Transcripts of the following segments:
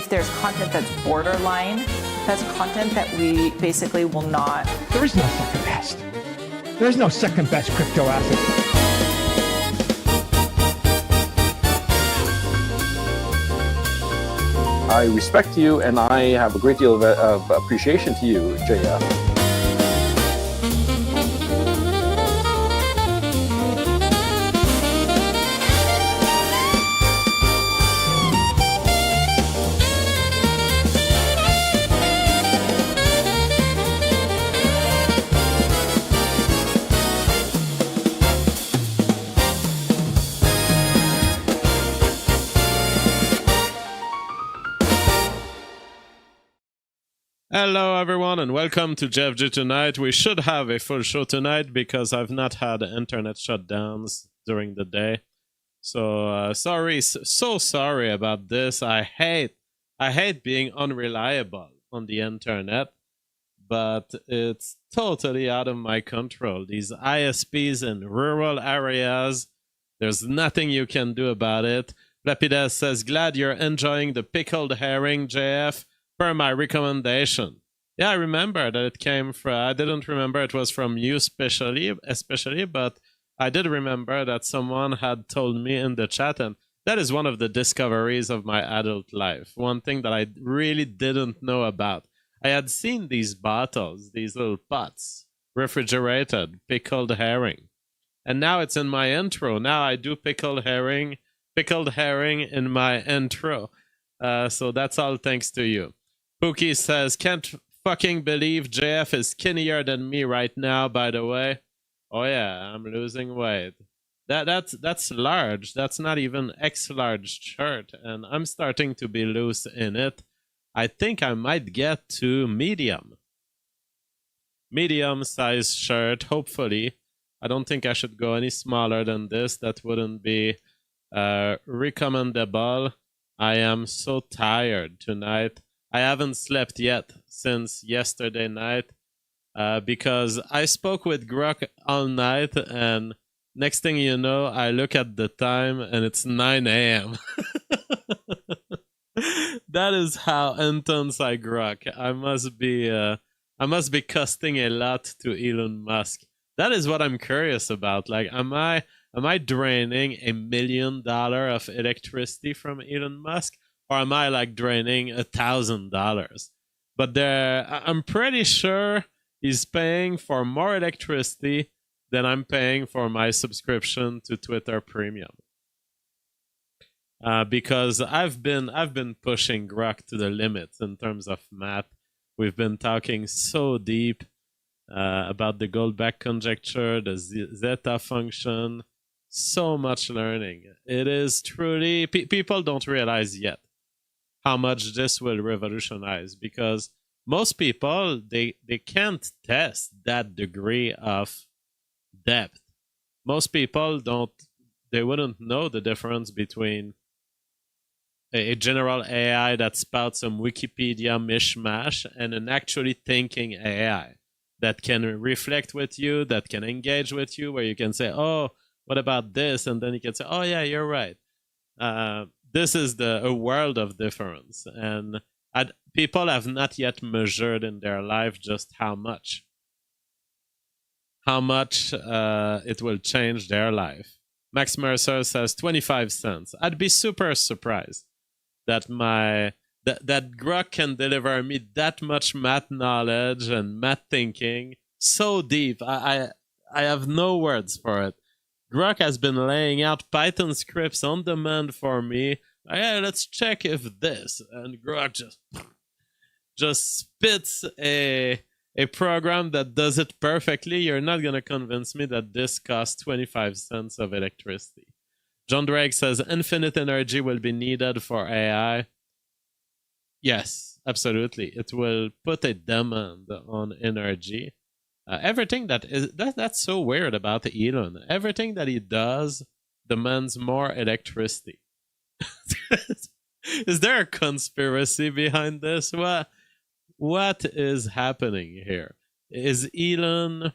if there's content that's borderline, that's content that we basically will not. There is no second best. There is no second best crypto asset. I respect you, and I have a great deal of appreciation to you, JF. Hello everyone and welcome to JFGT Tonight. We should have a full show tonight because I've not had internet shutdowns during the day. So sorry about this. I hate being unreliable on the internet, but it's totally out of my control. These ISPs in rural areas, there's nothing you can do about it. Lapides says, glad you're enjoying the pickled herring, JF. Per my recommendation. Yeah, I remember that it came from, I didn't remember it was from you especially, but I did remember that someone had told me in the chat, and that is one of the discoveries of my adult life. One thing that I really didn't know about. I had seen these bottles, these little pots, refrigerated, pickled herring. And now it's in my intro. Now I do pickled herring in my intro. So that's all thanks to you. Pookie says, can't fucking believe JF is skinnier than me right now, by the way. Oh yeah, I'm losing weight. That's large. That's not even X-large shirt, and I'm starting to be loose in it. I think I might get to medium. Medium size shirt, hopefully. I don't think I should go any smaller than this. That wouldn't be recommendable. I am so tired tonight. I haven't slept yet since yesterday night because I spoke with Grok all night, and next thing you know, I look at the time and it's 9 a.m. That is how intense I Grok. I must be costing a lot to Elon Musk. That is what I'm curious about. Like, am I draining $1 million of electricity from Elon Musk? Or am I like draining $1,000? But I'm pretty sure he's paying for more electricity than I'm paying for my subscription to Twitter Premium. Because I've been pushing Grok to the limit in terms of math. We've been talking so deep about the Goldbach conjecture, the zeta function, so much learning. It is truly people don't realize yet how much this will revolutionize, because most people, they can't test that degree of depth. Most people they wouldn't know the difference between a general AI that spouts some Wikipedia mishmash and an actually thinking AI that can reflect with you, that can engage with you, where you can say, oh, what about this? And then you can say, oh yeah, you're right. This is a world of difference, and people have not yet measured in their life just how much it will change their life. Max Mercer says 25 cents. I'd be super surprised that that Grok can deliver me that much math knowledge and math thinking so deep. I have no words for it. Grok has been laying out Python scripts on demand for me. Hey, let's check if this, and Grok just spits a program that does it perfectly. You're not gonna convince me that this costs 25 cents of electricity. John Drake says infinite energy will be needed for AI. Yes, absolutely. It will put a demand on energy. Everything that's so weird about Elon. Everything that he does demands more electricity. Is there a conspiracy behind this? What is happening here? Is Elon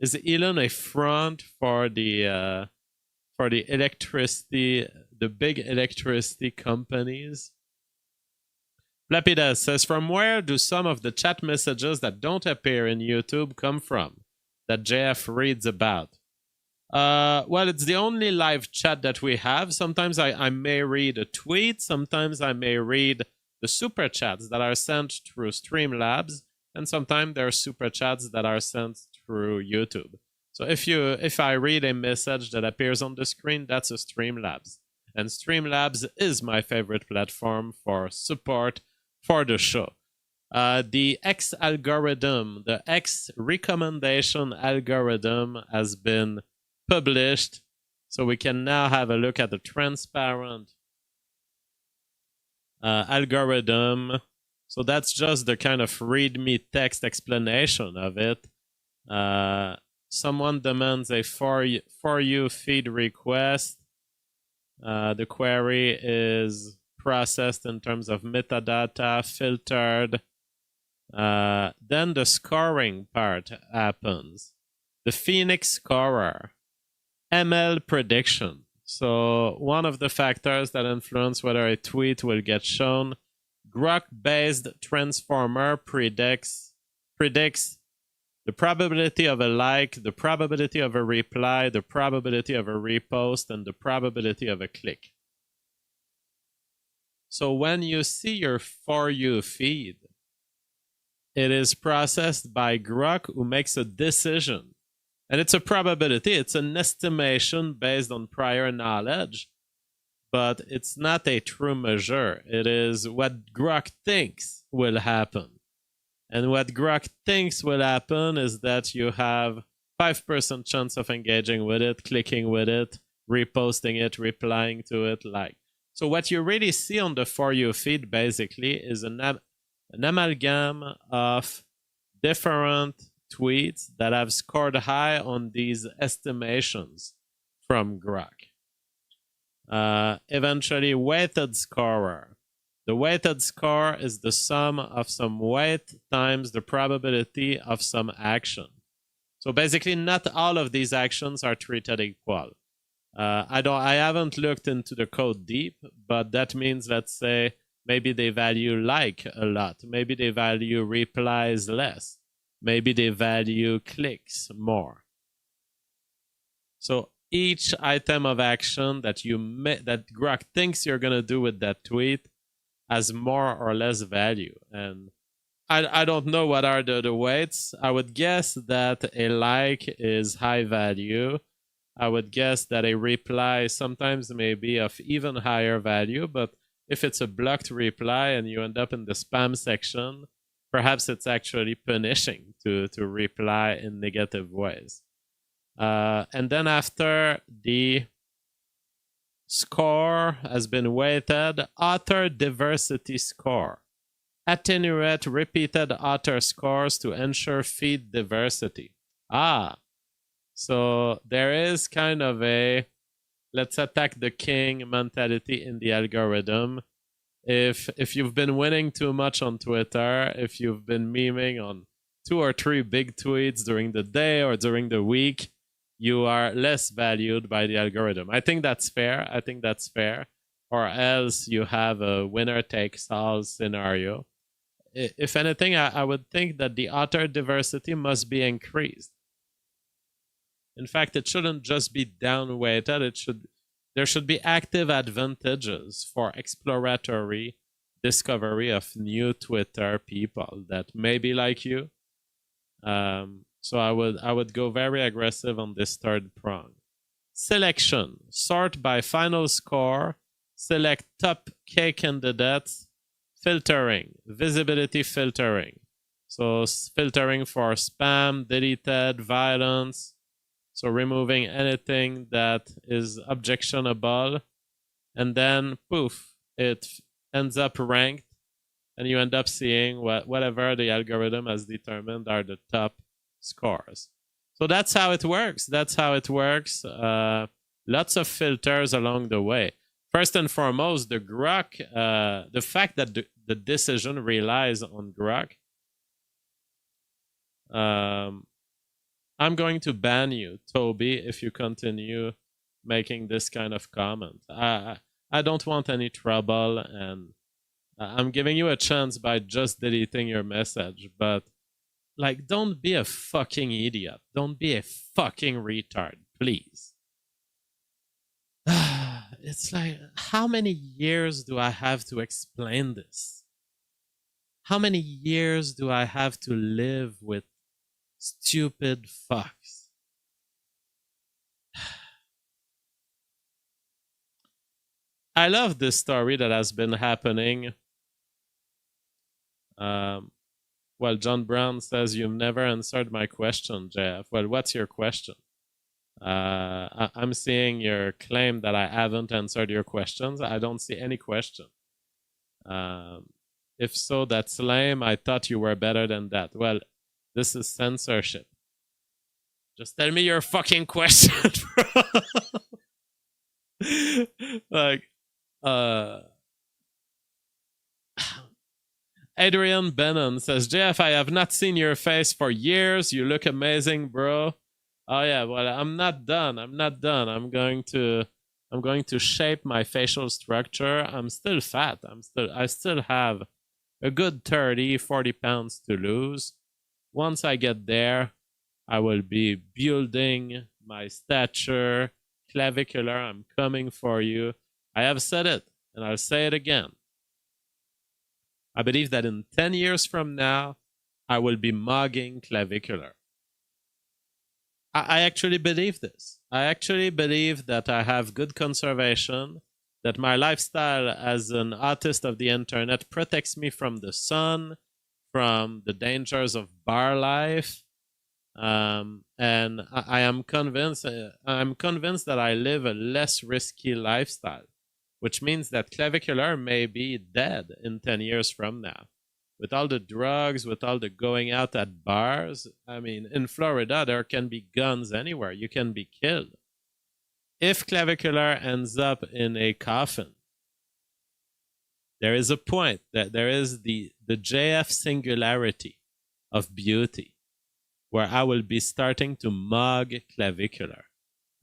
a front for the electricity, the big electricity companies? Flapides says, from where do some of the chat messages that don't appear in YouTube come from that JF reads about? Well, it's the only live chat that we have. Sometimes I may read a tweet. Sometimes I may read the super chats that are sent through Streamlabs. And sometimes there are super chats that are sent through YouTube. So if I read a message that appears on the screen, that's a Streamlabs. And Streamlabs is my favorite platform for support for the show. The X algorithm, the X recommendation algorithm has been published. So we can now have a look at the transparent algorithm. So that's just the kind of README text explanation of it. Someone demands a for you feed request. The query is processed in terms of metadata, filtered. Then the scoring part happens. The Phoenix scorer, ML prediction. So one of the factors that influence whether a tweet will get shown, Grok-based transformer predicts the probability of a like, the probability of a reply, the probability of a repost, and the probability of a click. So when you see your For You feed, it is processed by Grok, who makes a decision. And it's a probability, it's an estimation based on prior knowledge, but it's not a true measure. It is what Grok thinks will happen. And what Grok thinks will happen is that you have 5% chance of engaging with it, clicking with it, reposting it, replying to it, like. So what you really see on the For You feed basically is an amalgam of different tweets that have scored high on these estimations from Grok. Eventually, weighted scorer. The weighted score is the sum of some weight times the probability of some action. So basically, not all of these actions are treated equal. I haven't looked into the code deep, but that means, let's say, maybe they value like a lot. Maybe they value replies less. Maybe they value clicks more. So each item of action that that Grok thinks you're going to do with that tweet has more or less value. And I don't know what are the weights. I would guess that a like is high value. I would guess that a reply sometimes may be of even higher value, but if it's a blocked reply and you end up in the spam section, perhaps it's actually punishing to reply in negative ways. And then after the score has been weighted, author diversity score. Attenuate repeated author scores to ensure feed diversity. So there is kind of a let's attack the king mentality in the algorithm. If you've been winning too much on Twitter, if you've been memeing on 2 or 3 big tweets during the day or during the week, you are less valued by the algorithm. I think that's fair. Or else you have a winner-takes-all scenario. If anything, I would think that the author diversity must be increased. In fact, it shouldn't just be down-weighted. There should be active advantages for exploratory discovery of new Twitter people that may be like you. So I would go very aggressive on this third prong. Selection. Sort by final score. Select top K candidates. Filtering. Visibility filtering. So filtering for spam, deleted, violence. So removing anything that is objectionable. And then, poof, it ends up ranked. And you end up seeing whatever the algorithm has determined are the top scores. So that's how it works. Lots of filters along the way. First and foremost, the Grok, the fact that the decision relies on Grok. I'm going to ban you, Toby, if you continue making this kind of comment. I don't want any trouble, and I'm giving you a chance by just deleting your message, but like, don't be a fucking idiot. Don't be a fucking retard, please. It's like, how many years do I have to explain this? How many years do I have to live with stupid fucks? I love this story that has been happening. Well, John Brown says, you've never answered my question, JF. Well, what's your question? I'm seeing your claim that I haven't answered your questions. I don't see any question. If so, that's lame. I thought you were better than that. Well, this is censorship. Just tell me your fucking question, bro. Like, Adrian Bennon says, Jeff, I have not seen your face for years. You look amazing, bro. Oh yeah, well, I'm not done. I'm going to shape my facial structure. I'm still fat. I still have a good 30-40 pounds to lose. Once I get there, I will be building my stature, clavicular. I'm coming for you. I have said it, and I'll say it again. I believe that in 10 years from now, I will be mugging clavicular. I actually believe this. I actually believe that I have good conservation, that my lifestyle as an artist of the internet protects me from the sun, from the dangers of bar life, and I am convinced. I'm convinced that I live a less risky lifestyle, which means that clavicular may be dead in 10 years from now. With all the drugs, with all the going out at bars, I mean, in Florida, there can be guns anywhere. You can be killed. If clavicular ends up in a coffin, there is a point that there is the JF singularity of beauty, where I will be starting to mug clavicular.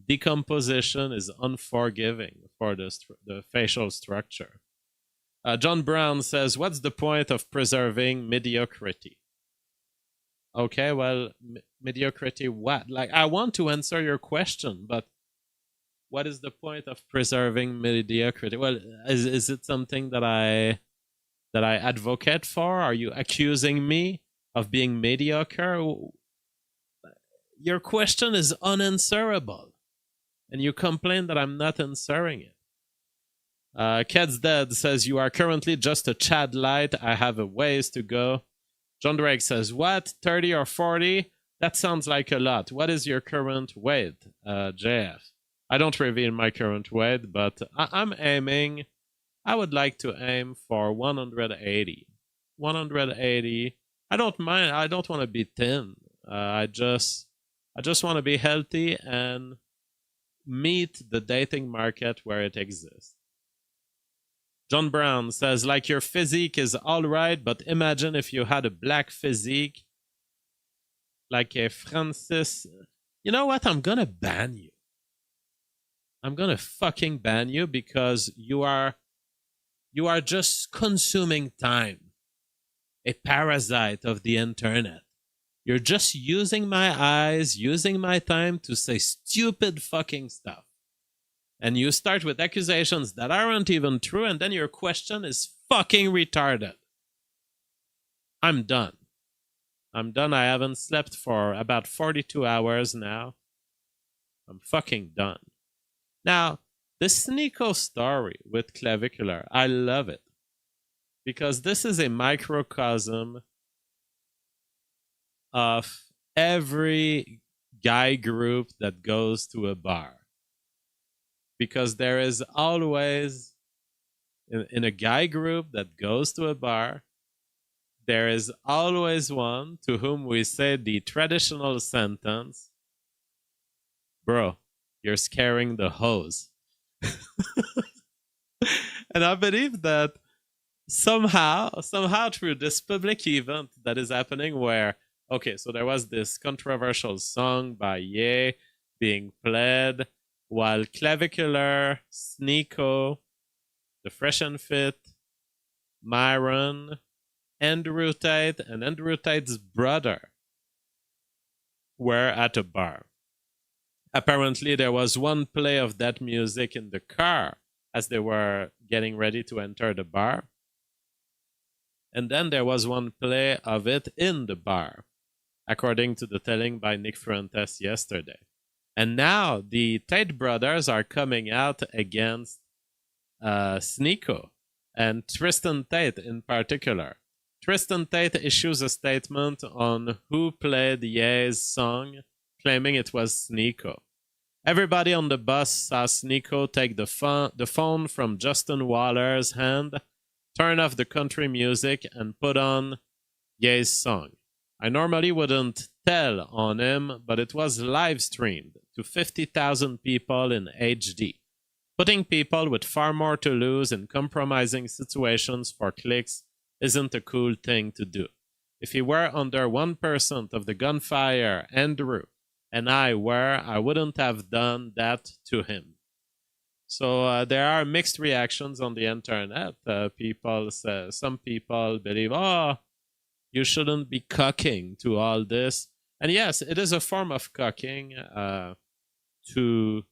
Decomposition is unforgiving for the facial structure. John Brown says, what's the point of preserving mediocrity? Okay, well, mediocrity what? Like, I want to answer your question, but what is the point of preserving mediocrity? Well, is it something that I advocate for? Are you accusing me of being mediocre? Your question is unanswerable, and you complain that I'm not answering it. Ked's Dead says, you are currently just a Chad light. I have a ways to go. John Drake says, what, 30 or 40? That sounds like a lot. What is your current weight, JF? I don't reveal my current weight, but I'm aiming. I would like to aim for 180. 180. I don't mind. I don't want to be thin. I just want to be healthy and meet the dating market where it exists. John Brown says, like, your physique is all right, but imagine if you had a black physique like a Francis. You know what? I'm going to ban you. I'm going to fucking ban you because you are just consuming time. A parasite of the internet. You're just using my eyes, using my time to say stupid fucking stuff. And you start with accusations that aren't even true, and then your question is fucking retarded. I'm done. I haven't slept for about 42 hours now. I'm fucking done. Now, the Sneako story with clavicular, I love it. Because this is a microcosm of every guy group that goes to a bar. Because there is always, in a guy group that goes to a bar, there is always one to whom we say the traditional sentence, bro, you're scaring the hose. And I believe that somehow through this public event that is happening where, okay, so there was this controversial song by Ye being played, while clavicular, Sneako, the Fresh and Fit, Myron, Andrew Tate, and Andrew Tate's brother were at a bar. Apparently, there was one play of that music in the car as they were getting ready to enter the bar. And then there was one play of it in the bar, according to the telling by Nick Fuentes yesterday. And now the Tate brothers are coming out against Sneako and Tristan Tate in particular. Tristan Tate issues a statement on who played Ye's song, claiming it was Sneako. Everybody on the bus saw Sneako take the phone from Justin Waller's hand, turn off the country music, and put on Ye's song. I normally wouldn't tell on him, but it was live streamed to 50,000 people in HD. Putting people with far more to lose in compromising situations for clicks isn't a cool thing to do. If he were under 1% of the gunfire Andrew and I were, I wouldn't have done that to him. So there are mixed reactions on the internet. Some people believe, you shouldn't be cucking to all this. And yes, it is a form of cucking to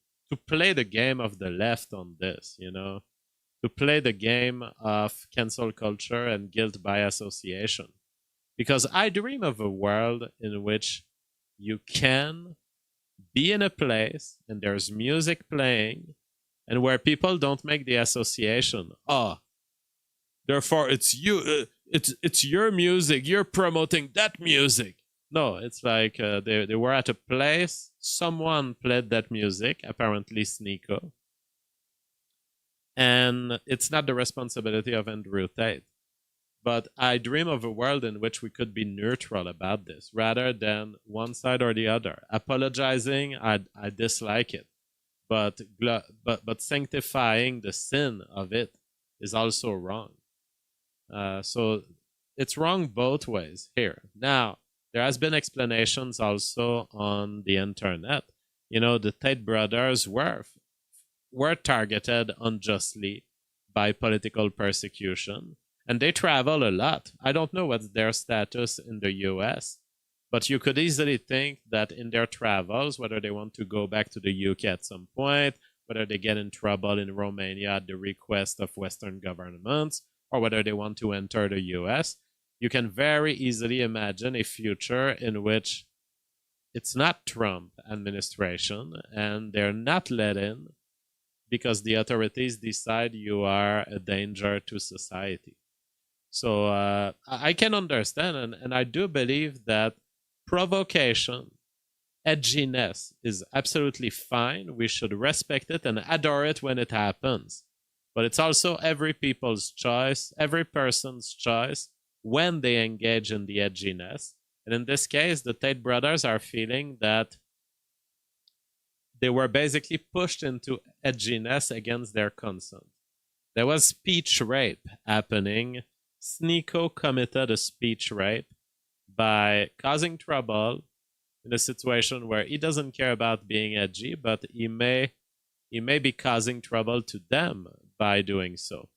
play the game of the left on this, to play the game of cancel culture and guilt by association. Because I dream of a world in which you can be in a place and there's music playing and where people don't make the association, therefore it's you, it's your music, you're promoting that music. No, it's like they were at a place, someone played that music, apparently Sneako, and it's not the responsibility of Andrew Tate. But I dream of a world in which we could be neutral about this, rather than one side or the other. Apologizing, I dislike it, but sanctifying the sin of it is also wrong. So it's wrong both ways here. Now, there has been explanations also on the internet. The Tate brothers were targeted unjustly by political persecution, and they travel a lot. I don't know what's their status in the US, but you could easily think that in their travels, whether they want to go back to the UK at some point, whether they get in trouble in Romania at the request of Western governments, or whether they want to enter the US, you can very easily imagine a future in which it's not Trump administration and they're not let in because the authorities decide you are a danger to society. So I can understand, and I do believe that provocation, edginess is absolutely fine. We should respect it and adore it when it happens. But it's also every people's choice, every person's choice when they engage in the edginess. And in this case, the Tate brothers are feeling that they were basically pushed into edginess against their consent. There was speech rape happening. Sneako committed a speech rape by causing trouble in a situation where he doesn't care about being edgy, but he may be causing trouble to them by doing so.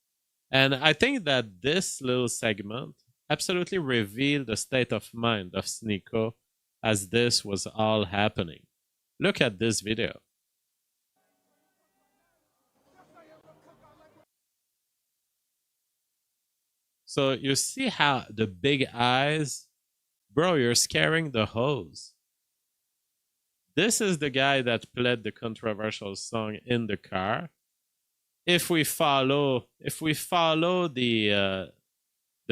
And I think that this little segment absolutely revealed the state of mind of Sneako as this was all happening. Look at this video. So you see how the big eyes, bro, you're scaring the hose. This is the guy that played the controversial song in the car. If we follow the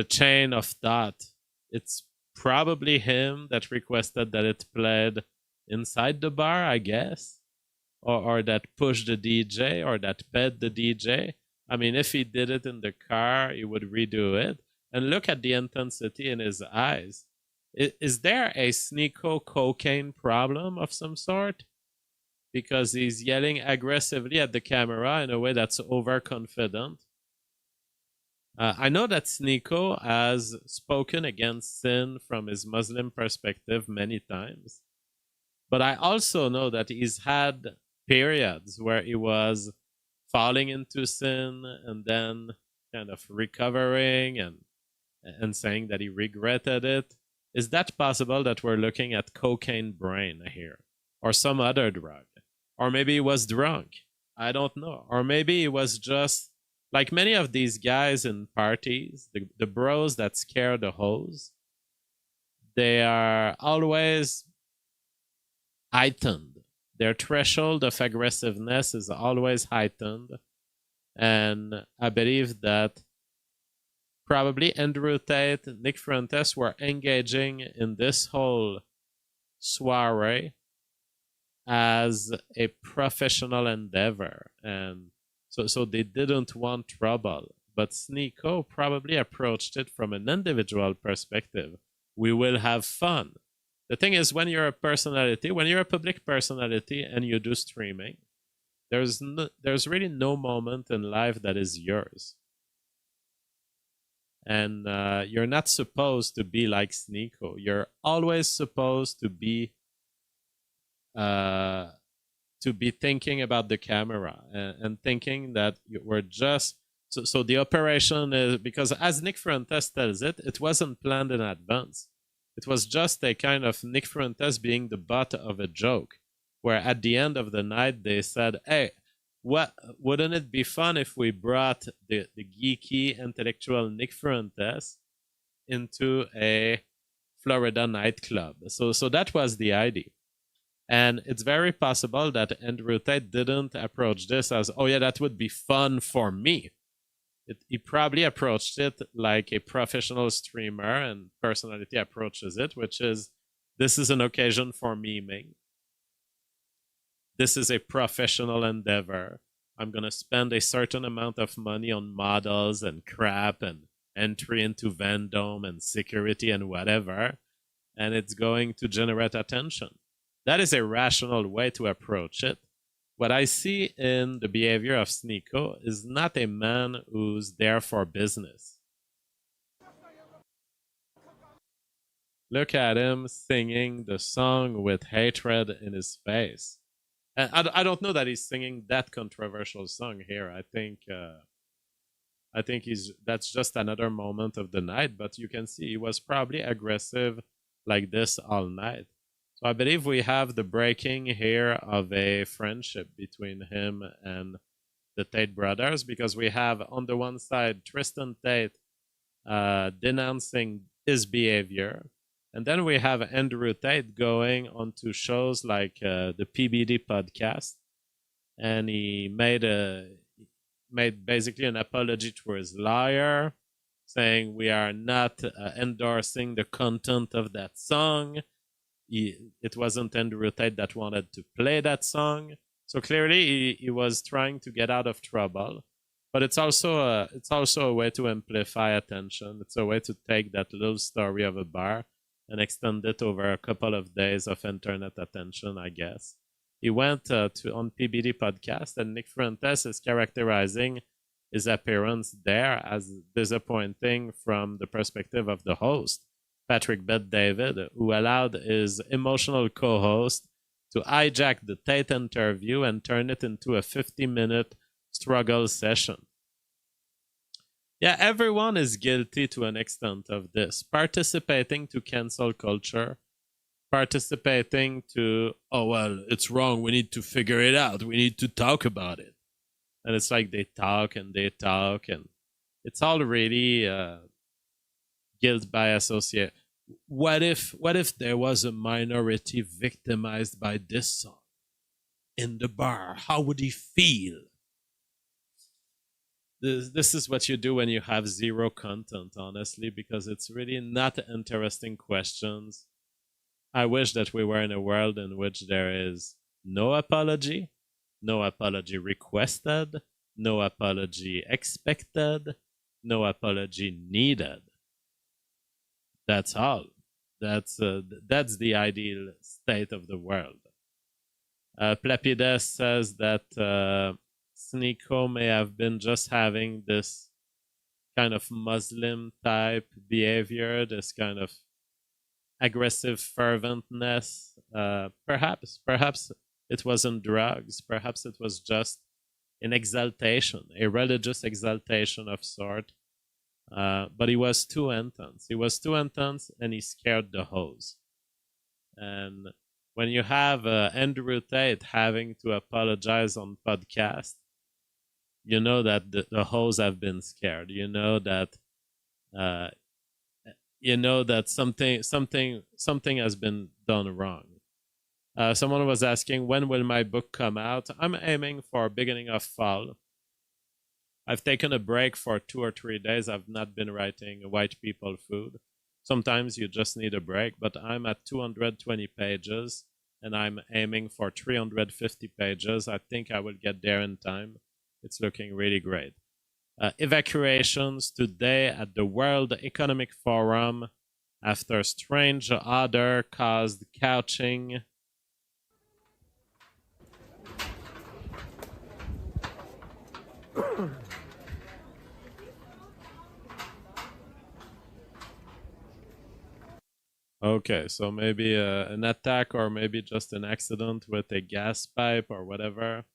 chain of thought, it's probably him that requested that it played inside the bar, I guess, or that pushed the DJ or that fed the DJ. I mean, if he did it in the car, he would redo it. And look at the intensity in his eyes. Is there a Sneako cocaine problem of some sort? Because he's yelling aggressively at the camera in a way that's overconfident. I know that Sneako has spoken against sin from his Muslim perspective many times. But I also know that he's had periods where he was falling into sin and then kind of recovering and saying that he regretted it. Is that possible that we're looking at cocaine brain here or some other drug? Or maybe he was drunk. I don't know. Or maybe he was just like many of these guys in parties, the bros that scare the hoes. They are always heightened. Their threshold of aggressiveness is always heightened. And I believe that probably Andrew Tate, Nick Fuentes were engaging in this whole soiree as a professional endeavor. And so they didn't want trouble. But Sneako probably approached it from an individual perspective. We will have fun. The thing is, when you're a personality, when you're a public personality and you do streaming, there's really no moment in life that is yours. And you're not supposed to be like Sneako. You're always supposed to be thinking about the camera and thinking that we're just so the operation is, because as Nick Fuentes tells it, it wasn't planned in advance. It was just a kind of Nick Fuentes being the butt of a joke, where at the end of the night they said, hey, wouldn't it be fun if we brought the geeky intellectual Nick Fuentes into a Florida nightclub? So that was the idea. And it's very possible that Andrew Tate didn't approach this as, oh yeah, that would be fun for me. He probably approached it like a professional streamer and personality approaches it, which is, this is an occasion for memeing. This is a professional endeavor. I'm going to spend a certain amount of money on models and crap and entry into Vendome and security and whatever, and it's going to generate attention. That is a rational way to approach it. What I see in the behavior of Sneako is not a man who's there for business. Look at him singing the song with hatred in his face. And I don't know that he's singing that controversial song here. I think that's just another moment of the night, but you can see he was probably aggressive like this all night. So I believe we have the breaking here of a friendship between him and the Tate brothers, because we have on the one side Tristan Tate denouncing his behavior, and then we have Andrew Tate going onto shows like the PBD podcast, and he made basically an apology to his lawyer, saying we are not endorsing the content of that song. It wasn't Andrew Tate that wanted to play that song. So clearly he was trying to get out of trouble. But it's also a way to amplify attention. It's a way to take that little story of a bar and extend it over a couple of days of internet attention, I guess. He went on PBD podcast, and Nick Fuentes is characterizing his appearance there as disappointing from the perspective of the host, Patrick Bet-David, who allowed his emotional co-host to hijack the Tate interview and turn it into a 50-minute struggle session. Yeah, everyone is guilty to an extent of this, participating to cancel culture, participating to, oh, well, it's wrong, we need to figure it out, we need to talk about it. And it's like they talk, and it's all really guilt by association. What if there was a minority victimized by this song in the bar? How would he feel? This is what you do when you have zero content, honestly, because it's really not interesting questions. I wish that we were in a world in which there is no apology requested, no apology expected, no apology needed. That's all. That's the ideal state of the world. Plapides says that Sneako may have been just having this kind of Muslim type behavior, this kind of aggressive ferventness. Perhaps it wasn't drugs. Perhaps it was just in exaltation, a religious exaltation of sort. But he was too intense. He was too intense, and he scared the hoes. And when you have Andrew Tate having to apologize on podcast, you know that the hoes have been scared. You know that something has been done wrong. Someone was asking, when will my book come out? I'm aiming for beginning of fall. I've taken a break for 2 or 3 days. I've not been writing white people food. Sometimes you just need a break, but I'm at 220 pages, and I'm aiming for 350 pages. I think I will get there in time. It's looking really great. Evacuations today at the World Economic Forum after strange odor caused couching. Okay, so maybe an attack or maybe just an accident with a gas pipe or whatever.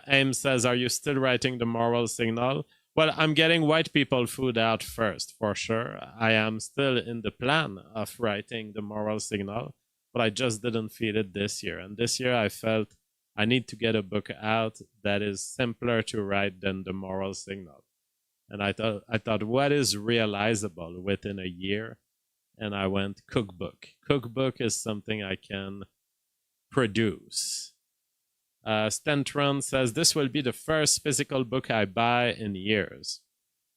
Aim says, are you still writing the moral signal? Well, I'm getting white people food out first, for sure. I am still in the plan of writing the moral signal, but I just didn't feel it this year. And this year I felt I need to get a book out that is simpler to write than the moral signal. And I thought, what is realizable within a year? And I went cookbook. Cookbook is something I can produce. Stentron says, this will be the first physical book I buy in years.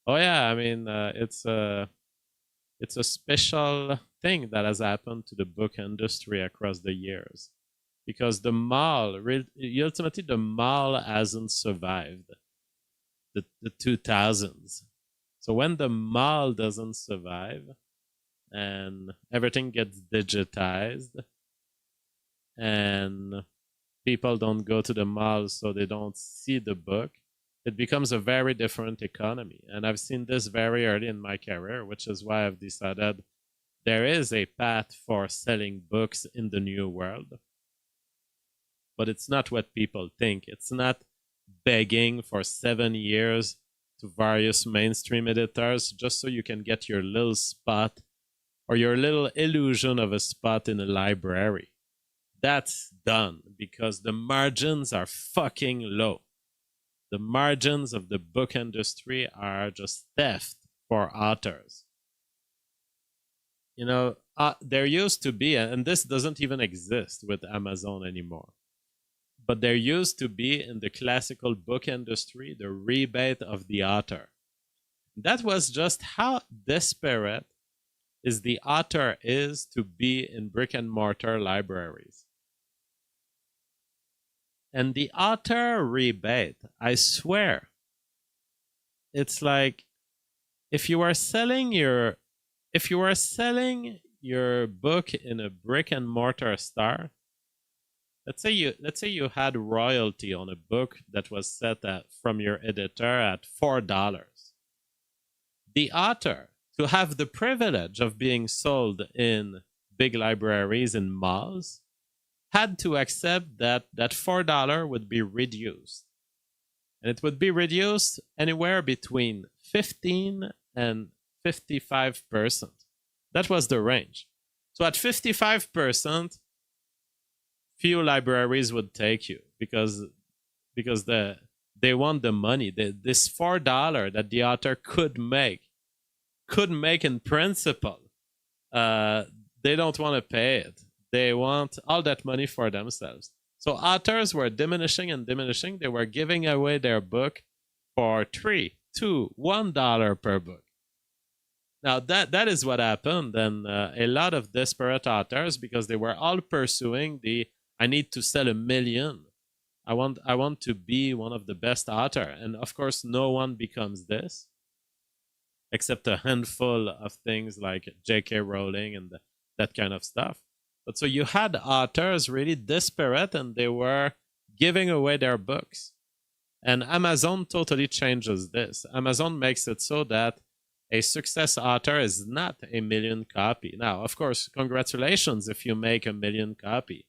Oh yeah, I mean, it's a special thing that has happened to the book industry across the years. Because the mall, ultimately the mall hasn't survived the 2000s. So when the mall doesn't survive, and everything gets digitized, and people don't go to the mall so they don't see the book, it becomes a very different economy. And I've seen this very early in my career, which is why I've decided there is a path for selling books in the new world. But it's not what people think. It's not begging for 7 years to various mainstream editors just so you can get your little spot or your little illusion of a spot in a library. That's done because the margins are fucking low. The margins of the book industry are just theft for authors. You know, there used to be, and this doesn't even exist with Amazon anymore, but there used to be in the classical book industry the rebate of the author. That was just how desperate is the author is to be in brick and mortar libraries. And the author rebate, I swear, it's like if you are selling your book in a brick and mortar store, let's say you had royalty on a book that was set from your editor at $4. The author, to have the privilege of being sold in big libraries in malls, had to accept that $4 would be reduced. And it would be reduced anywhere between 15 and 55%. That was the range. So at 55%, few libraries would take you because they want the money. This $4 that the author could make in principle, they don't want to pay it. They want all that money for themselves. So authors were diminishing and diminishing. They were giving away their book for $3, $2, $1 per book. Now that is what happened. And a lot of desperate authors, because they were all pursuing I need to sell 1 million. I want to be one of the best author. And of course, no one becomes this, except a handful of things like J.K. Rowling and that kind of stuff. But so you had authors really desperate, and they were giving away their books. And Amazon totally changes this. Amazon makes it so that a success author is not 1 million copy. Now, of course, congratulations if you make 1 million copy.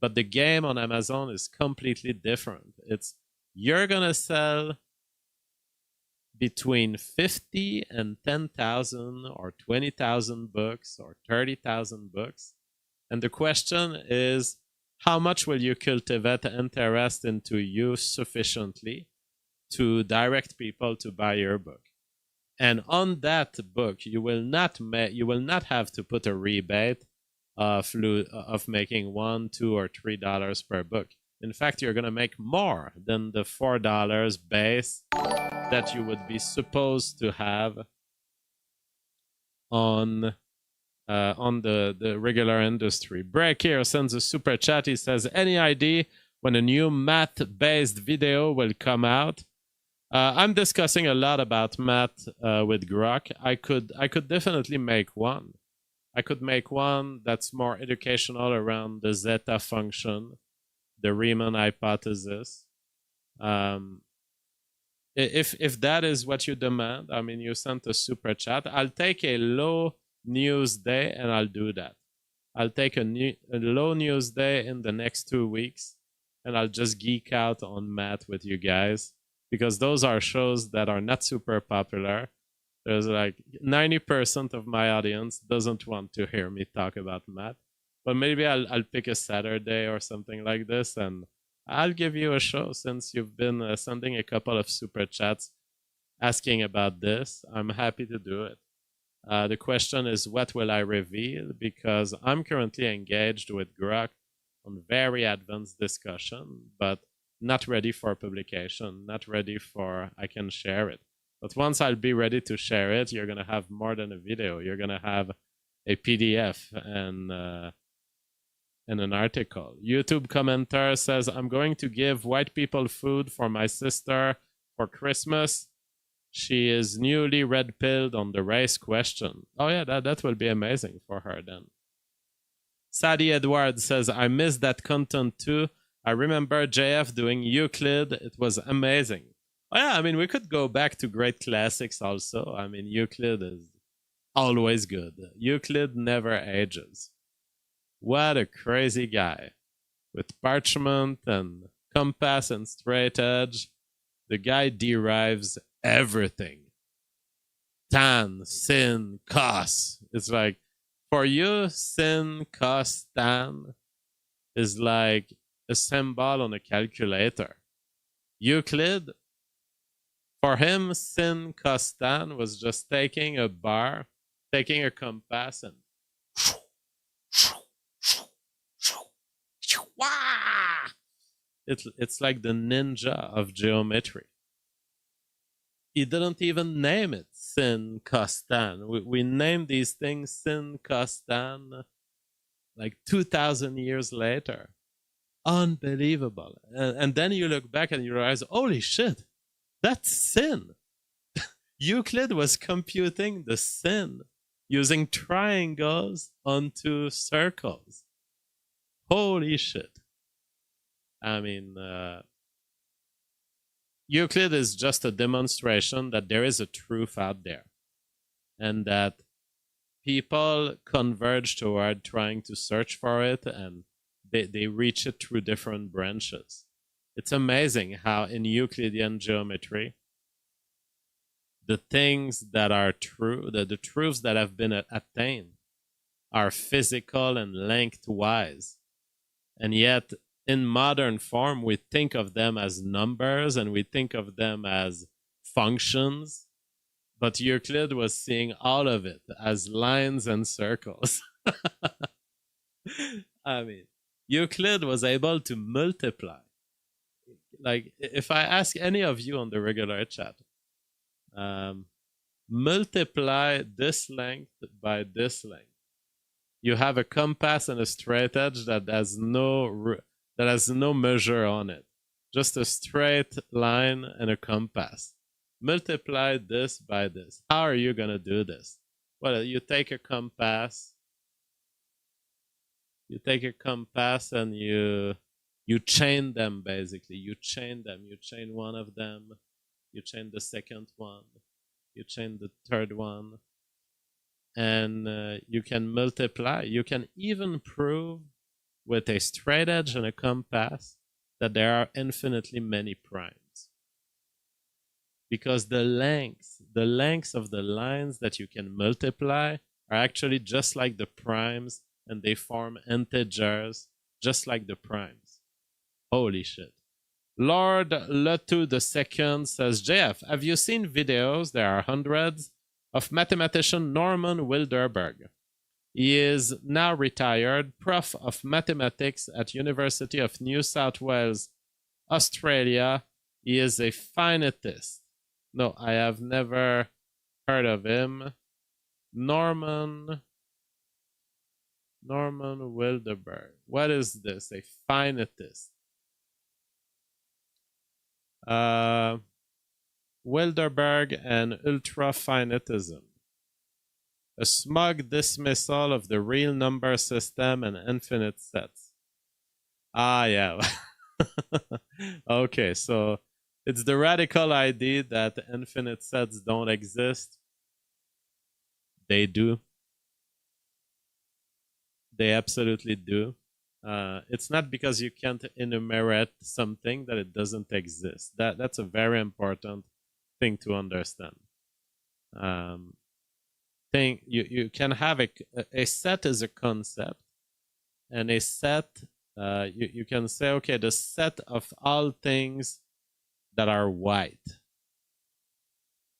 But the game on Amazon is completely different. It's you're gonna sell between 50 and 10,000 or 20,000 books or 30,000 books. And the question is, how much will you cultivate interest into you sufficiently to direct people to buy your book? And on that book, you will not have to put a rebate of making $1, $2, or $3 per book. In fact, you're going to make more than the $4 base that you would be supposed to have on the regular industry. Break here sends a super chat. He says, any idea when a new math-based video will come out? I'm discussing a lot about math with Grok. I could definitely make one. I could make one that's more educational around the zeta function, the Riemann hypothesis. If that is what you demand, I mean, you sent a super chat. I'll take a low news day and I'll do that. I'll take a low news day in the next 2 weeks and I'll just geek out on math with you guys, because those are shows that are not super popular. There's like 90% of my audience doesn't want to hear me talk about math. But maybe I'll pick a Saturday or something like this and I'll give you a show, since you've been sending a couple of super chats asking about this. I'm happy to do it. The question is, what will I reveal? Because I'm currently engaged with Grok on very advanced discussion, but not ready for publication, not ready for I can share it. But once I'll be ready to share it, you're going to have more than a video. You're going to have a PDF and an article. YouTube commenter says, I'm going to give white people food for my sister for Christmas. She is newly red-pilled on the race question. Oh yeah, that will be amazing for her then. Sadie Edwards says, I miss that content too. I remember JF doing Euclid. It was amazing. Oh yeah, I mean, we could go back to great classics also. I mean, Euclid is always good. Euclid never ages. What a crazy guy. With parchment and compass and straight edge, the guy derives everything. Tan, sin, cos. It's like, for you, sin, cos, tan is like a symbol on a calculator. Euclid, for him, sin, cos, tan was just taking a bar, taking a compass and it's like the ninja of geometry. He didn't even name it sin, cos, tan. We named these things sin, cos, tan like 2,000 years later. Unbelievable. And then you look back and you realize, holy shit, that's sin. Euclid was computing the sin using triangles onto circles. Holy shit. I mean, Euclid is just a demonstration that there is a truth out there and that people converge toward trying to search for it, and they reach it through different branches. It's amazing how in Euclidean geometry, the things that are true, the truths that have been attained are physical and lengthwise. And yet, in modern form, we think of them as numbers and we think of them as functions. But Euclid was seeing all of it as lines and circles. I mean, Euclid was able to multiply. Like, if I ask any of you on the regular chat, multiply this length by this length, you have a compass and a straight edge that has no measure on it. Just a straight line and a compass. Multiply this by this. How are you going to do this? Well, you take a compass. You take a compass and you chain them, basically. You chain them. You chain one of them. You chain the second one. You chain the third one. And you can multiply. You can even prove with a straight edge and a compass that there are infinitely many primes. because the lengths of the lines that you can multiply are actually just like the primes, and they form integers just like the primes. Holy shit. Lord Letu II says, JF, have you seen videos, there are hundreds, of mathematician Norman Wilderberg? He is now retired, prof of mathematics at University of New South Wales, Australia. He is a finitist. No, I have never heard of him. Norman Wilderberg. What is this? A finitist. Wilderberg and ultrafinitism. A smug dismissal of the real number system and infinite sets. Ah, yeah. Okay, so it's the radical idea that infinite sets don't exist. They do. They absolutely do. It's not because you can't enumerate something that it doesn't exist. That's a very important thing to understand. You can have a set is a concept, and a set, you can say, okay, the set of all things that are white.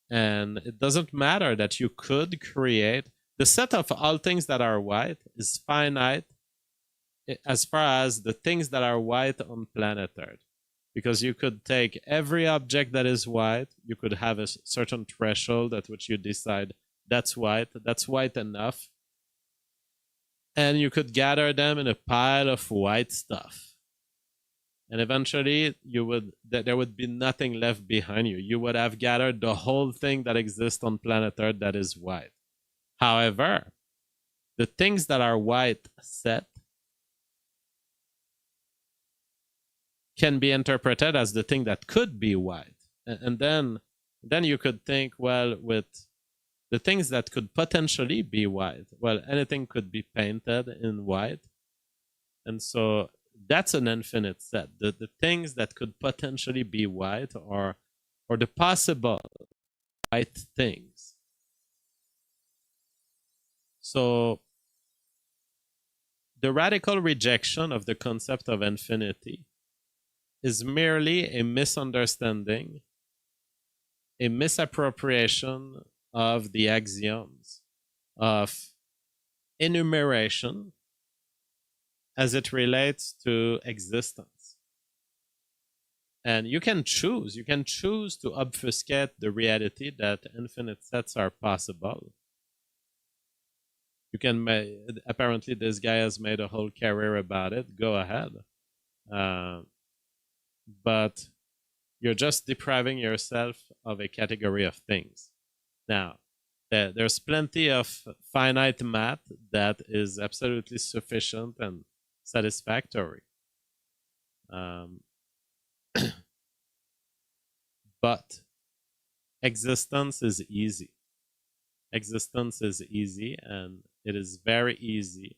And it doesn't matter that you could create, the set of all things that are white is finite as far as the things that are white on planet Earth. Because you could take every object that is white, you could have a certain threshold at which you decide that's white enough. And you could gather them in a pile of white stuff. And eventually there would be nothing left behind you. You would have gathered the whole thing that exists on planet Earth that is white. However, the things that are white set can be interpreted as the thing that could be white. And then you could think, well, with the things that could potentially be white, well, anything could be painted in white. And so that's an infinite set. The things that could potentially be white or the possible white things. So the radical rejection of the concept of infinity is merely a misunderstanding, a misappropriation of the axioms of enumeration as it relates to existence. And you can choose to obfuscate the reality that infinite sets are possible. You can apparently this guy has made a whole career about it. Go ahead. But you're just depriving yourself of a category of things. Now, there's plenty of finite math that is absolutely sufficient and satisfactory. But existence is easy. Existence is easy, and it is very easy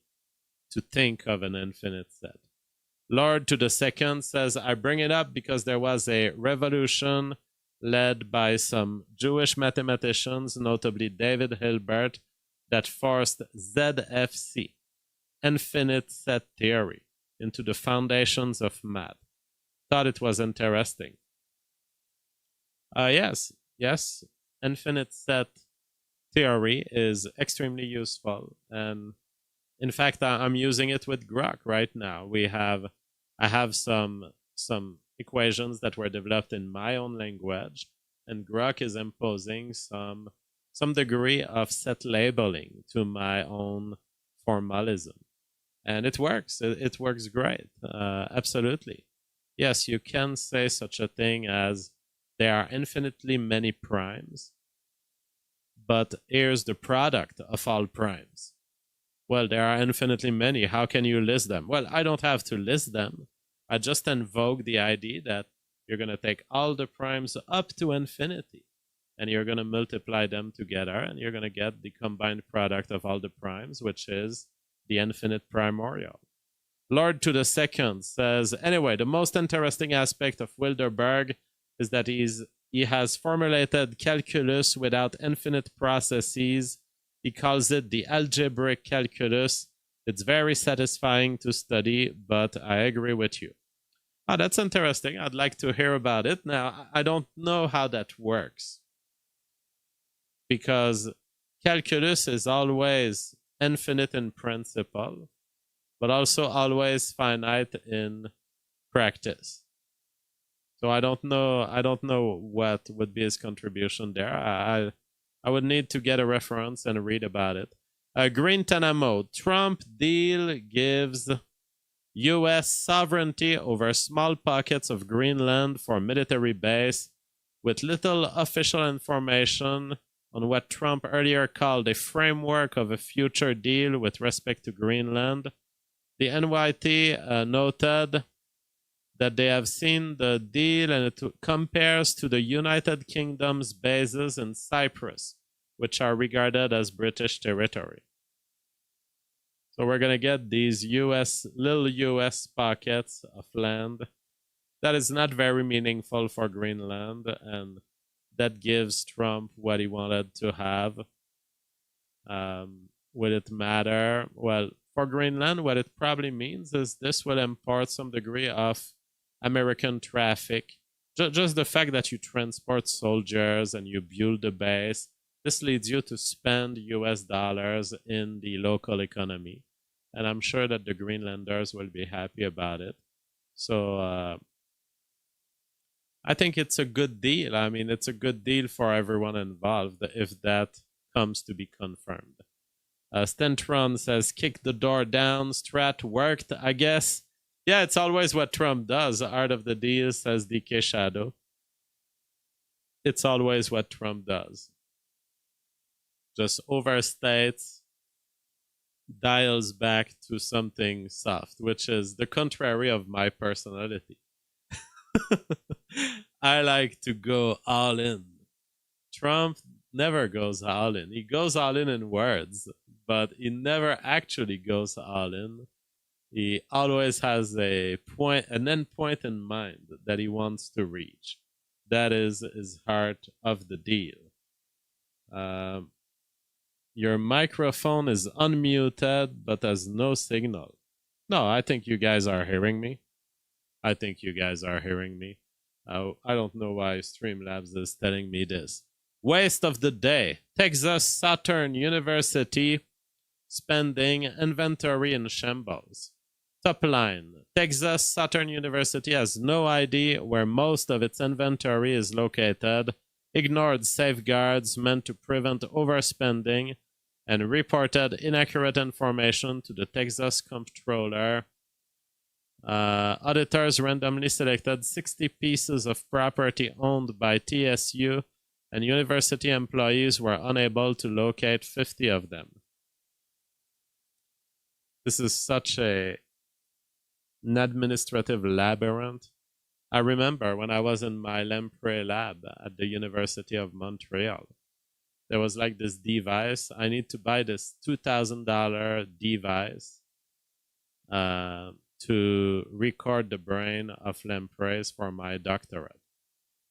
to think of an infinite set. Lord to the Second says, I bring it up because there was a revolution led by some Jewish mathematicians, notably David Hilbert, that forced ZFC, infinite set theory, into the foundations of math. Thought it was interesting. Yes, infinite set theory is extremely useful, and in fact, I'm using it with Grok right now. I have some equations that were developed in my own language, and Grok is imposing some degree of set labeling to my own formalism, and it works. It works great. Absolutely, yes. You can say such a thing as there are infinitely many primes, but here's the product of all primes. Well, there are infinitely many. How can you list them? Well, I don't have to list them. I just invoke the idea that you're going to take all the primes up to infinity, and you're going to multiply them together, and you're going to get the combined product of all the primes, which is the infinite primordial. Lord to the Second says, anyway, the most interesting aspect of Wilderberg is that he's he has formulated calculus without infinite processes. He calls it the algebraic calculus. It's very satisfying to study, but I agree with you. Oh, that's interesting. I'd like to hear about it. Now, I don't know how that works, because calculus is always infinite in principle, but also always finite in practice. So I don't know what would be his contribution there. I would need to get a reference and read about it. Green Tanamo, Trump deal gives U.S. sovereignty over small pockets of Greenland for military base, with little official information on what Trump earlier called a framework of a future deal with respect to Greenland. The NYT noted that they have seen the deal and it compares to the United Kingdom's bases in Cyprus, which are regarded as British territory. So we're going to get these little US pockets of land that is not very meaningful for Greenland, and that gives Trump what he wanted to have. Will it matter? Well, for Greenland, what it probably means is this will impart some degree of American traffic. Just the fact that you transport soldiers and you build a base, this leads you to spend US dollars in the local economy. And I'm sure that the Greenlanders will be happy about it. So I think it's a good deal. I mean, it's a good deal for everyone involved if that comes to be confirmed. Stentron says, kick the door down. Strat worked, I guess. Yeah, it's always what Trump does. Art of the deal, says DK Shadow. It's always what Trump does. Just overstates, dials back to something soft, which is the contrary of my personality. I like to go all in. Trump never goes all in. He goes all in words, but he never actually goes all in. He always has an end point in mind that he wants to reach. That is his heart of the deal. Your microphone is unmuted, but has no signal. No, I think you guys are hearing me. I don't know why Streamlabs is telling me this. Waste of the day. Texas Southern University spending inventory in shambles. Top line. Texas Southern University has no idea where most of its inventory is located, ignored safeguards meant to prevent overspending, and reported inaccurate information to the Texas comptroller. Auditors randomly selected 60 pieces of property owned by TSU, and university employees were unable to locate 50 of them. This is such an administrative labyrinth. I remember when I was in my Lamprey lab at the University of Montreal, there was like this device. I need to buy this $2,000 device to record the brain of lampreys for my doctorate.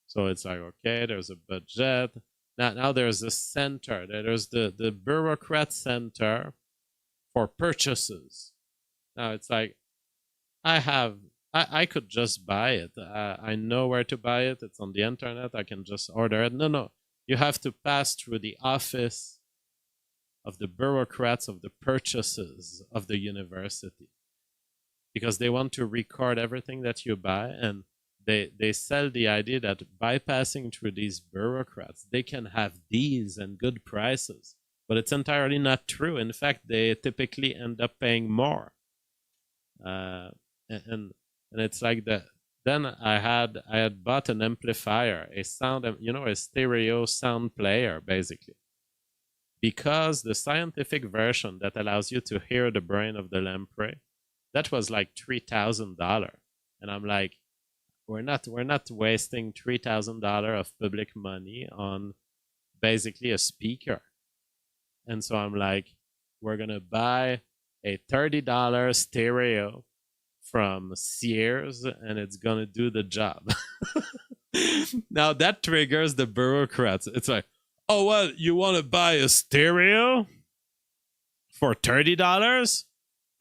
So it's like, okay, there's a budget. Now there's a center. There's the bureaucrat center for purchases. Now it's like, I could just buy it. I know where to buy it. It's on the internet. I can just order it. No. You have to pass through the office of the bureaucrats of the purchases of the university, because they want to record everything that you buy, and they sell the idea that bypassing through these bureaucrats, they can have deals and good prices. But it's entirely not true. In fact, they typically end up paying more. And it's like that. Then I had bought an amplifier, a stereo sound player, basically. Because the scientific version that allows you to hear the brain of the lamprey, that was like $3,000. And I'm like, we're not wasting $3,000 of public money on basically a speaker. And so I'm like, we're gonna buy a $30 stereo from Sears, and it's gonna do the job. Now that triggers the bureaucrats. It's like, oh, well, you want to buy a stereo for $30?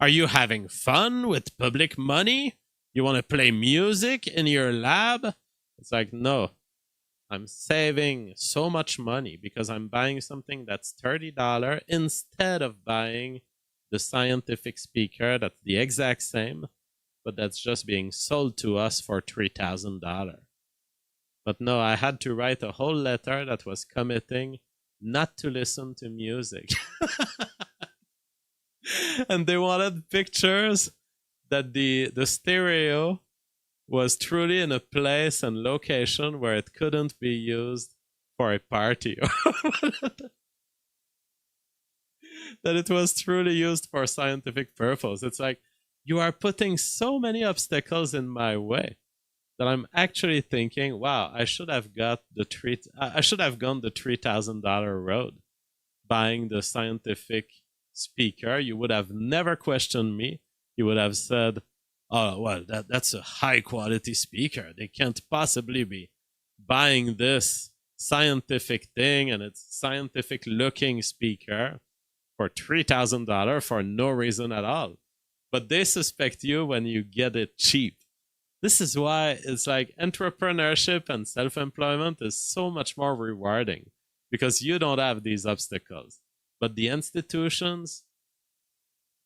Are you having fun with public money? You want to play music in your lab? It's like, no, I'm saving so much money because I'm buying something that's $30 instead of buying the scientific speaker that's the exact same, but that's just being sold to us for $3,000. But no, I had to write a whole letter that was committing not to listen to music. And they wanted pictures that the stereo was truly in a place and location where it couldn't be used for a party. That it was truly used for scientific purpose. It's like, you are putting so many obstacles in my way that I'm actually thinking, wow, I should have gone the $3,000 road, buying the scientific speaker. You would have never questioned me. You would have said, oh, well, that's a high quality speaker. They can't possibly be buying this scientific thing, and it's scientific looking speaker for $3,000 for no reason at all. But they suspect you when you get it cheap. This is why it's like entrepreneurship and self-employment is so much more rewarding, because you don't have these obstacles. But the institutions,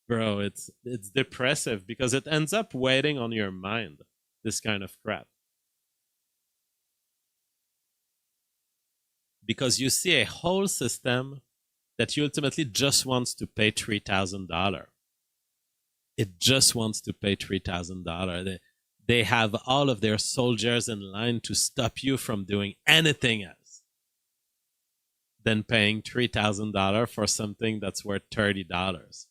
bro, it's depressive because it ends up weighing on your mind, this kind of crap. Because you see a whole system that ultimately just wants to pay $3,000. It just wants to pay $3,000. They have all of their soldiers in line to stop you from doing anything else than paying $3,000 for something that's worth $30.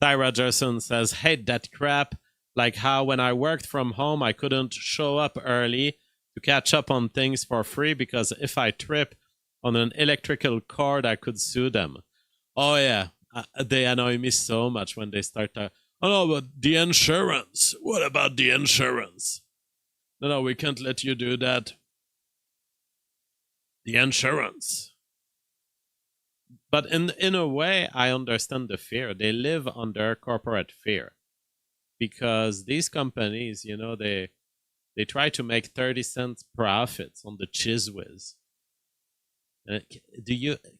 Ty Rogerson says, hate that crap. Like how when I worked from home, I couldn't show up early to catch up on things for free because if I trip on an electrical cord, I could sue them. Oh, yeah. They annoy me so much when they start to, oh, no, but the insurance. What about the insurance? No, we can't let you do that. The insurance. But in a way, I understand the fear. They live under corporate fear. Because these companies, you know, they try to make 30 cents profits on the Chiz Whiz.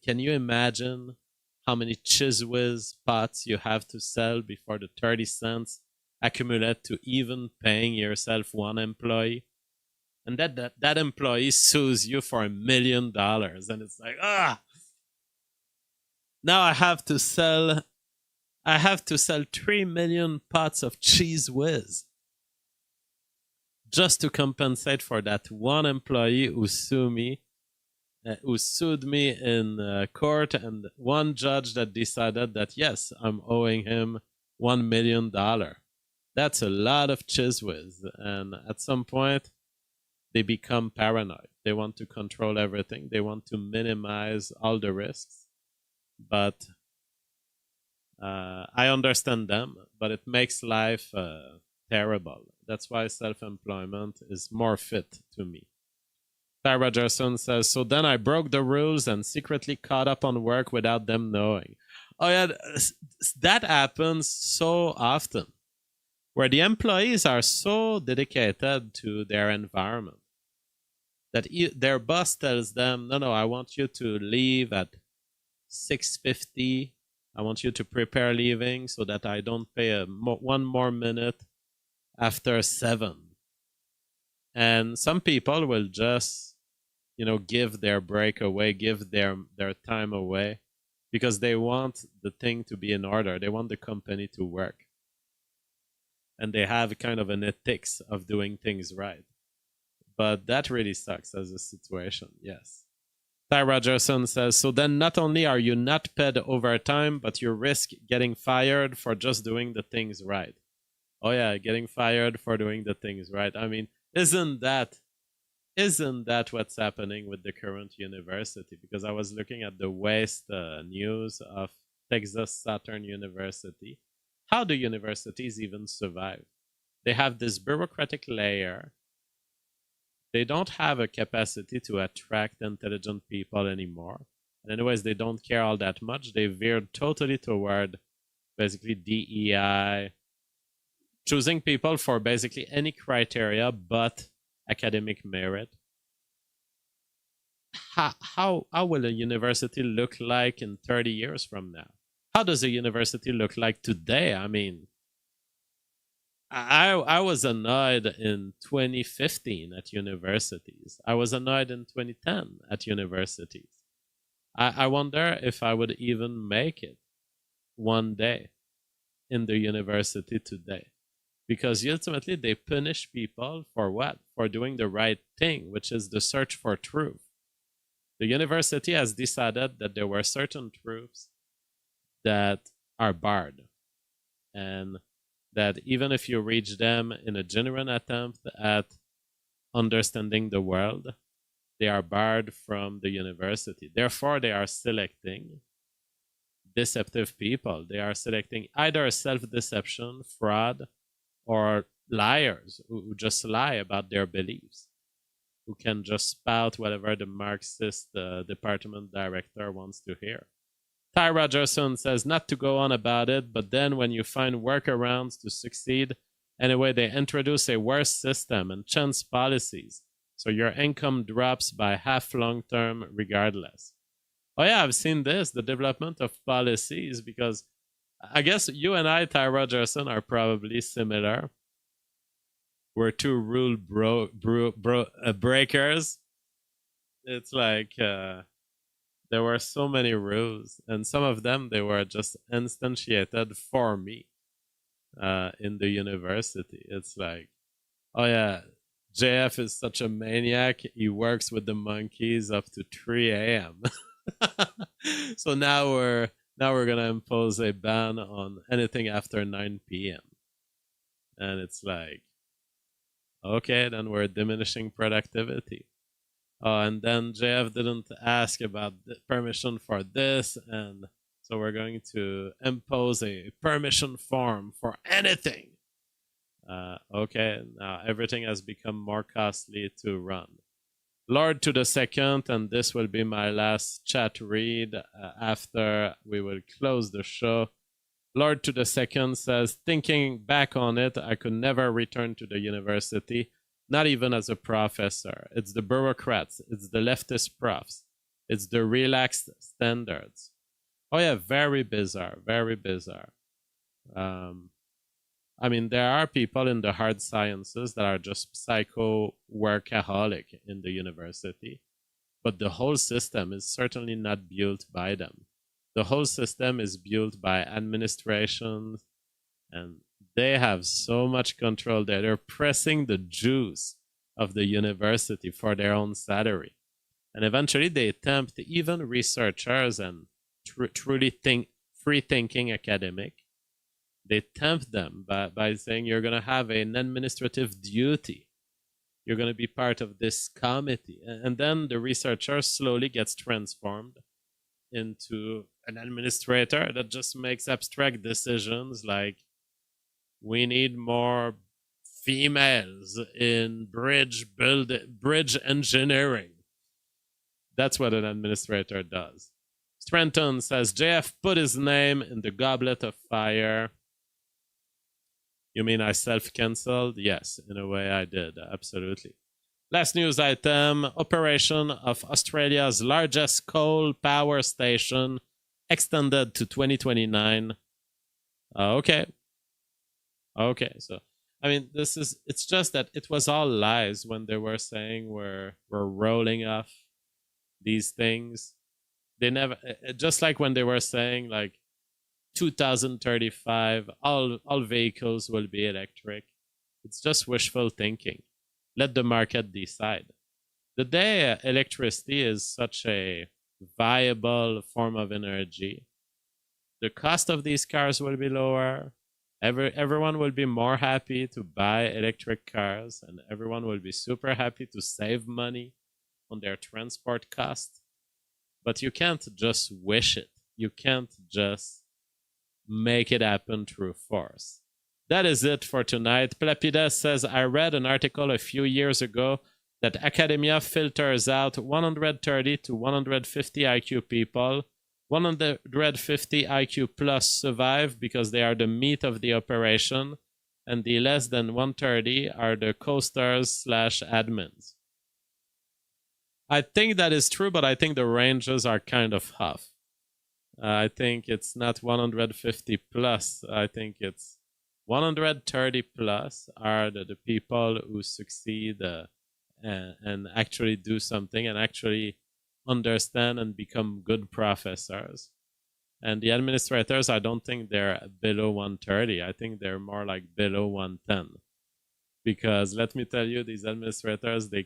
Can you imagine how many Chiz Whiz pots you have to sell before the 30 cents accumulate to even paying yourself one employee? And that employee sues you for $1 million. And it's like, now I have to sell 3 million pots of Cheese Whiz just to compensate for that one employee who sued me in court, and one judge that decided that, yes, I'm owing him $1 million. That's a lot of Cheese Whiz. And at some point, they become paranoid. They want to control everything. They want to minimize all the risks. But I understand them, but it makes life terrible. That's why self-employment is more fit to me. Ty Rogerson says, so then I broke the rules and secretly caught up on work without them knowing. Oh yeah, that happens so often, where the employees are so dedicated to their environment that their boss tells them, no, I want you to leave at 6:50. I want you to prepare leaving so that I don't pay one more minute after 7. And some people will just, give their break away, give their time away, because they want the thing to be in order. They want the company to work. And they have kind of an ethics of doing things right. But that really sucks as a situation, yes. Ty Rogerson says, so then not only are you not paid overtime, but you risk getting fired for just doing the things right. Oh yeah, getting fired for doing the things right. I mean, isn't that what's happening with the current university? Because I was looking at the waste news of Texas Southern University. How do universities even survive? They have this bureaucratic layer. they don't have a capacity to attract intelligent people anymore. And anyways, they don't care all that much. They veered totally toward basically DEI, choosing people for basically any criteria but academic merit. How will a university look like in 30 years from now? How does a university look like today? I mean, I was annoyed in 2015 at universities. I was annoyed in 2010 at universities. I wonder if I would even make it one day in the university today. Because ultimately they punish people for what? For doing the right thing, which is the search for truth. The university has decided that there were certain truths that are barred, and that even if you reach them in a genuine attempt at understanding the world, they are barred from the university. Therefore, they are selecting deceptive people. They are selecting either self-deception, fraud, or liars who just lie about their beliefs, who can just spout whatever the Marxist department director wants to hear. Ty Rogerson says not to go on about it, but then when you find workarounds to succeed, anyway, they introduce a worse system and change policies, so your income drops by half long term regardless. Oh yeah, I've seen this, the development of policies, because I guess you and I, Ty Rogerson, are probably similar. We're two rule breakers. It's like there were so many rules, and some of them, they were just instantiated for me in the university. It's like, oh yeah, JF is such a maniac. He works with the monkeys up to 3 a.m. So now we're gonna impose a ban on anything after 9 p.m. And it's like, okay, then we're diminishing productivity. Oh, and then JF didn't ask about the permission for this, and so we're going to impose a permission form for anything. Okay, now everything has become more costly to run. Lord to the second, and this will be my last chat read after we will close the show. Lord to the second says, thinking back on it, I could never return to the university, not even as a professor. It's the bureaucrats, it's the leftist profs, it's the relaxed standards. Oh yeah, very bizarre, very bizarre. I mean, there are people in the hard sciences that are just psycho-workaholic in the university, but the whole system is certainly not built by them. The whole system is built by administrations, and they have so much control there. They're pressing the juice of the university for their own salary. And eventually they tempt even researchers and truly free-thinking academic. They tempt them by saying you're going to have an administrative duty. You're going to be part of this committee. And then the researcher slowly gets transformed into an administrator that just makes abstract decisions like, we need more females in bridge engineering. That's what an administrator does. Strenton says, JF put his name in the goblet of fire. You mean I self-cancelled? Yes, in a way I did, absolutely. Last news item, operation of Australia's largest coal power station extended to 2029. Okay, so, I mean, it's just that it was all lies when they were saying we're rolling off these things. They never, just like when they were saying like 2035, all vehicles will be electric. It's just wishful thinking. Let the market decide. The day electricity is such a viable form of energy, the cost of these cars will be lower. Everyone will be more happy to buy electric cars, and everyone will be super happy to save money on their transport costs. But you can't just wish it. You can't just make it happen through force. That is it for tonight. Plapides says, I read an article a few years ago that academia filters out 130 to 150 IQ people. 150 IQ plus survive because they are the meat of the operation, and the less than 130 are the coasters / admins. I think that is true, but I think the ranges are kind of off. I think it's not 150 plus. I think it's 130 plus are the people who succeed and actually do something and actually understand and become good professors. And the administrators, I don't think they're below 130. I think they're more like below 110. Because let me tell you, these administrators, they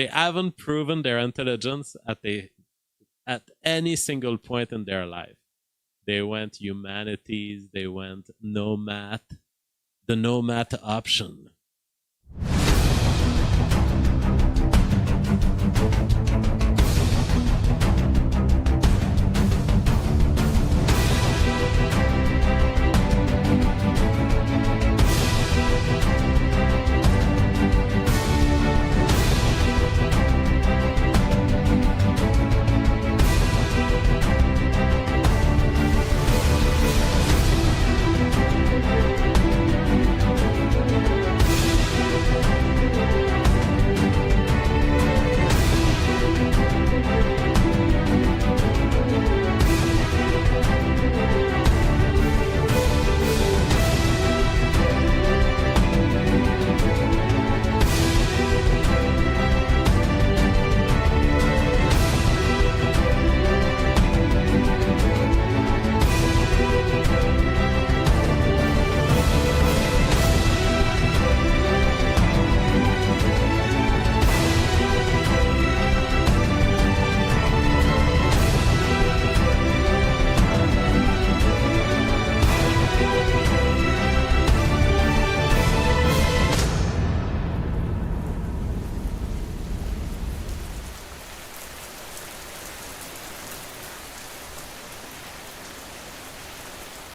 haven't proven their intelligence at any single point in their life. They went humanities, they went no math, the no math option.